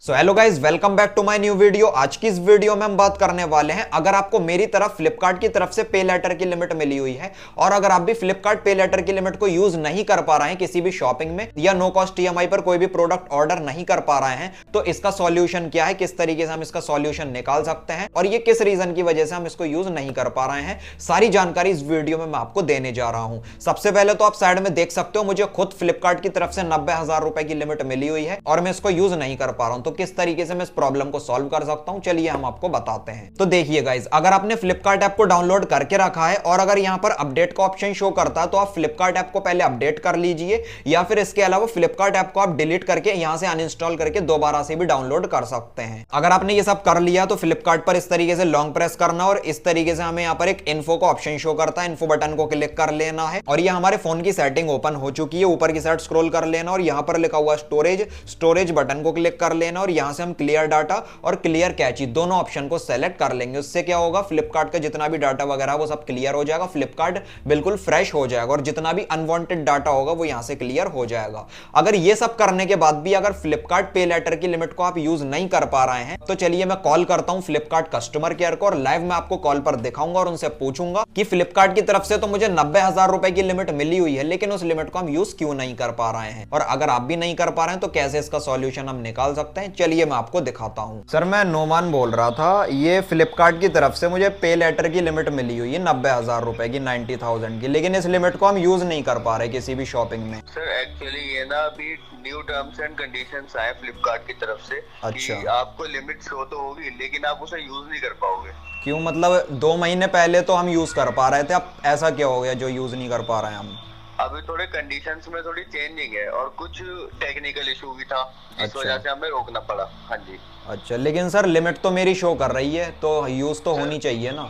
So hello guys, welcome back to my new video. आज की इस वीडियो में हम बात करने वाले हैं, अगर आपको मेरी तरफ फ्लिपकार्ट की तरफ से पे लेटर की लिमिट मिली हुई है और अगर आप भी फ्लिपकार्ट पे लेटर की लिमिट को यूज नहीं कर पा रहे हैं किसी भी शॉपिंग में या नो कॉस्ट ईएमआई पर कोई भी प्रोडक्ट ऑर्डर नहीं कर पा रहे हैं, तो इसका सॉल्यूशन क्या है, किस तरीके से हम इसका सॉल्यूशन निकाल सकते हैं और ये किस रीजन की वजह से हम इसको यूज नहीं कर पा रहे हैं, सारी जानकारी इस वीडियो में मैं आपको देने जा रहा हूं। सबसे पहले तो आप साइड में देख सकते हो, मुझे खुद फ्लिपकार्ट की तरफ से 90,000 रुपए की लिमिट मिली हुई है और मैं इसको यूज नहीं कर पा रहा हूं। तो किस तरीके से मैं प्रॉब्लम को सॉल्व कर सकता हूं, चलिए हम आपको बताते हैं। तो देखिए गाइस, अगर आपने फ्लिपकार्ट ऐप को डाउनलोड करके रखा है और अगर यहां पर अपडेट का ऑप्शन शो करता है तो आप फ्लिपकार्ट ऐप को पहले अपडेट कर लीजिए या फिर इसके अलावा फ्लिपकार्ट ऐप को आप डिलीट करके यहां से अनइंस्टॉल करके दोबारा से भी डाउनलोड कर सकते हैं। अगर आपने ये सब कर लिया तो फ्लिपकार्ट पर इस तरीके से लॉन्ग प्रेस करना और इस तरीके से हमें यहां पर एक इन्फो का ऑप्शन शो करता है, इन्फो बटन को क्लिक कर लेना है और ये हमारे फोन की सेटिंग ओपन हो चुकी है। ऊपर की साइड स्क्रॉल कर लेना और यहां पर लिखा हुआ स्टोरेज बटन को क्लिक कर लेना और यहां से हम क्लियर डाटा और क्लियर कैची दोनों ऑप्शन को सेलेक्ट कर लेंगे। उससे क्या होगा, फ्लिपकार्ट का जितना भी डाटा वगैरह वो सब क्लियर हो जाएगा, फ्लिपकार्ट बिल्कुल फ्रेश हो जाएगा और जितना भी अनवांटेड डाटा होगा वो यहां से क्लियर हो जाएगा। अगर ये सब करने के बाद भी अगर फ्लिपकार्ट पे लेटर की लिमिट को आप यूज नहीं कर पा रहे हैं तो चलिए मैं कॉल करता हूं फ्लिपकार्ट कस्टमर केयर को और लाइव में आपको कॉल पर दिखाऊंगा और उनसे पूछूंगा कि फ्लिपकार्ट की तरफ से तो मुझे 90,000 रुपए की लिमिट मिली हुई है लेकिन उस लिमिट को हम यूज क्यों नहीं कर पा रहे हैं, और अगर आप भी नहीं कर पा रहे हैं तो कैसे इसका सॉल्यूशन हम निकाल सकते हैं, चलिए मैं आपको दिखाता हूं। सर मैं नोमान बोल रहा था, ये फ्लिपकार्ट की तरफ से मुझे पे लेटर की लिमिट मिली हुई है 90,000 रुपए की, 90,000 की, लेकिन इस लिमिट को हम यूज नहीं कर पा रहे किसी भी शॉपिंग में। सर एक्चुअली ये ना अभी न्यू टर्म्स एंड कंडीशंस आए फ्लिपकार्ट की तरफ से। अच्छा। कि आपको लिमिट शो तो होगी लेकिन आप उसे यूज नहीं कर पाओगे। क्यों, मतलब 2 महीने पहले तो हम यूज कर पा रहे थे, अब ऐसा क्या हो गया जो यूज नहीं कर पा रहे हैं हम? अभी थोड़े कंडीशंस में थोड़ी चेंजिंग है और कुछ टेक्निकल इशू भी था जिस अच्छा। वजह से हमें रोकना पड़ा। हाँ जी। अच्छा, लेकिन सर लिमिट तो मेरी शो कर रही है तो यूज तो होनी चाहिए ना।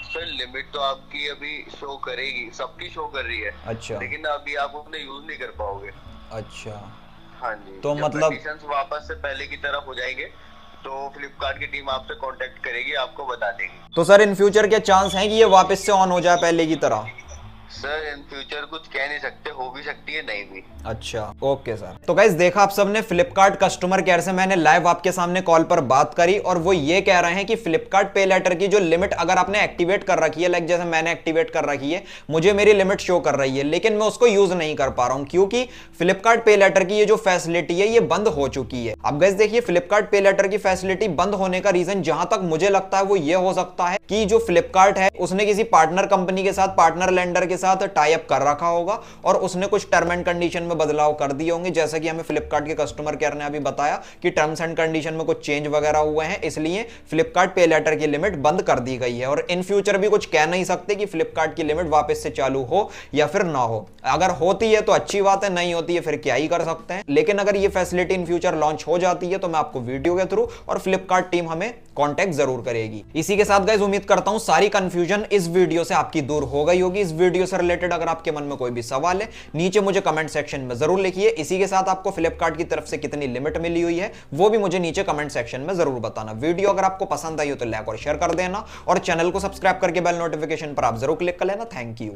सर लिमिट तो आपकी अभी शो करेगी, सबकी शो कर रही है। अच्छा। लेकिन अभी आप उन्हें यूज नहीं कर पाओगे। अच्छा। हाँ जी। तो जब मतलब कंडीशंस वापस से पहले की तरफ हो जाएंगे तो फ्लिपकार्ट की टीम आपसे कांटेक्ट करेगी, आपको बता देगी। तो सर इन फ्यूचर के चांस हैं कि ये वापस से ऑन हो जाए पहले की तरह? सर इन फ्यूचर कुछ कह नहीं सकते, हो भी सकती है नहीं भी। अच्छा, ओके सर। तो गाइस देखा आप सबने, फ्लिपकार्ट कस्टमर केयर से मैंने लाइव आपके सामने कॉल पर बात करी और वो ये कह रहे हैं कि फ्लिपकार्ट पे लेटर की जो लिमिट अगर आपने एक्टिवेट कर रखी है, लाइक जैसे मैंने एक्टिवेट कर रखी है, मुझे मेरी लिमिट शो कर रही है लेकिन मैं उसको यूज नहीं कर पा रहा हूं क्योंकि फ्लिपकार्ट पे लेटर की ये जो फैसिलिटी है ये बंद हो चुकी है। अब गाइस देखिए, फ्लिपकार्ट पे लेटर की फैसिलिटी बंद होने का रीजन जहां तक मुझे लगता है वो ये हो सकता है कि जो फ्लिपकार्ट है उसने किसी पार्टनर कंपनी के साथ, पार्टनर लेंडर के साथ टाई अप कर रखा होगा और उसने कुछ टर्म एंड कंडीशन में बदलाव कर दिए होंगे, जैसा कि हमें फ्लिपकार्ट के कस्टमर केयर ने अभी बताया कि टर्म्स एंड कंडीशन में कुछ चेंज वगैरह हुए हैं, इसलिए फ्लिपकार्ट पे लेटर की लिमिट बंद कर दी गई है और इन फ्यूचर भी कुछ कह नहीं सकते कि फ्लिपकार्ट की लिमिट वापस से चालू हो या फिर ना हो। अगर होती है तो अच्छी बात है, नहीं होती है फिर क्या ही कर सकते हैं, लेकिन अगर ये फैसिलिटी इन फ्यूचर लॉन्च हो जाती है तो मैं आपको वीडियो के थ्रू और फ्लिपकार्ट टीम हमें कॉन्टेक्ट जरूर करेगी। इसी के साथ गाइस उम्मीद करता हूं सारी कंफ्यूजन इस वीडियो से आपकी दूर हो गई होगी। इस वीडियो से रिलेटेड अगर आपके मन में कोई भी सवाल है नीचे मुझे कमेंट सेक्शन में जरूर लिखिए। इसी के साथ आपको फ्लिपकार्ट की तरफ से कितनी लिमिट मिली हुई है वो भी मुझे नीचे कमेंट सेक्शन में जरूर बताना। वीडियो अगर आपको पसंद आई हो तो लाइक और शेयर कर देना और चैनल को सब्सक्राइब करके बेल नोटिफिकेशन पर आप जरूर क्लिक कर लेना। Thank you.